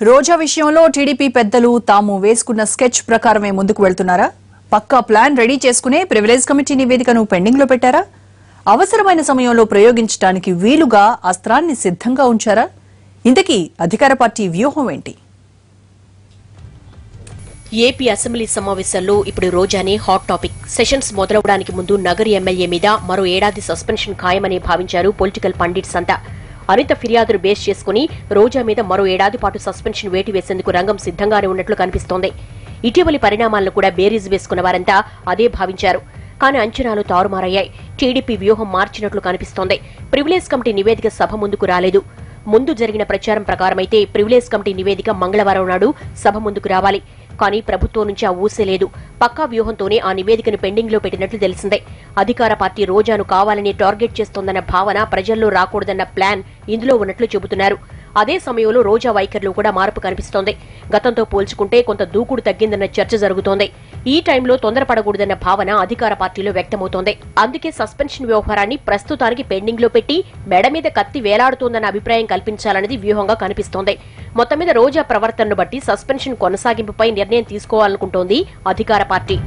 రోజా విషయంలో టీడీపీ పెద్దలు తాము వేసుకున్న స్కెచ్ ప్రకారమే ముందుకు వెళ్తున్నారా? పక్కా ప్లాన్ రెడీ చేసుకునే ప్రివిలేజ్ కమిటీ నివేదికను పెండింగ్ లో పెట్టారా? అవసరమైన సమయంలో ప్రయోగించడానికి వీలుగా అస్త్రాన్ని సిద్ధంగా ఉంచారా? ఇంతకీ అధికార పార్టీ వ్యూహం ఏంటి? ఏపీ అసెంబ్లీ సమావేశాల్లో ఇప్పుడు రోజానే హాట్ టాపిక్. సెషన్స్ మొదలవడానికి ముందు నగరి ఎమ్మెల్యే మీద మరో ఏడాది సస్పెన్షన్ ఖాయమని భావించారు పొలిటికల్ పండిట్స్ అంతా. అనిత ఫిర్యాదును బేస్ చేసుకుని రోజా మీద మరో ఏడాది పాటు సస్పెన్షన్ వేటు వేసేందుకు రంగం సిద్ధంగానే ఉన్నట్లు కనిపిస్తోంది. ఇటీవలి పరిణామాలను కూడా బేరీజ్ వేసుకున్న వారంతా అదే భావించారు. కానీ అంచనాలు తారుమారయ్యాయి. టీడీపీ వ్యూహం మార్చినట్లు కనిపిస్తోంది. ప్రివిలేజ్ కమిటీ నివేదిక సభ ముందుకు రాలేదు. ముందు జరిగిన ప్రచారం ప్రకారమైతే ప్రివిలేజ్ కమిటీ నివేదిక మంగళవారం నాడు సభ ముందుకు రావాలి. కానీ ప్రభుత్వం నుంచి ఆ ఊసే లేదు. పక్కా వ్యూహంతోనే ఆ నివేదికను పెండింగ్ లో పెట్టినట్లు తెలిసిందే. అధికార పార్టీ రోజాను కావాలని టార్గెట్ చేస్తోందన్న భావన ప్రజల్లో రాకూడదన్న ప్లాన్ ఇందులో ఉన్నట్లు చెబుతున్నారు. అదే సమయంలో రోజా వైఖరిలో కూడా మార్పు కనిపిస్తోంది. గతంతో పోల్చుకుంటే కొంత దూకుడు తగ్గిందన్న చర్చ జరుగుతోంది. ఈ టైంలో తొందరపడకూడదన్న భావన అధికార పార్టీలో వ్యక్తమవుతోంది. అందుకే సస్పెన్షన్ వ్యవహారాన్ని ప్రస్తుతానికి పెండింగ్ లో పెట్టి మెడ మీద కత్తి వేలాడుతోందన్న అభిప్రాయం కల్పించాలనేది వ్యూహంగా కనిపిస్తోంది. మొత్తం మీద రోజా ప్రవర్తనను బట్టి సస్పెన్షన్ కొనసాగింపుపై నిర్ణయం తీసుకోవాలనుకుంటోంది అధికార పార్టీ.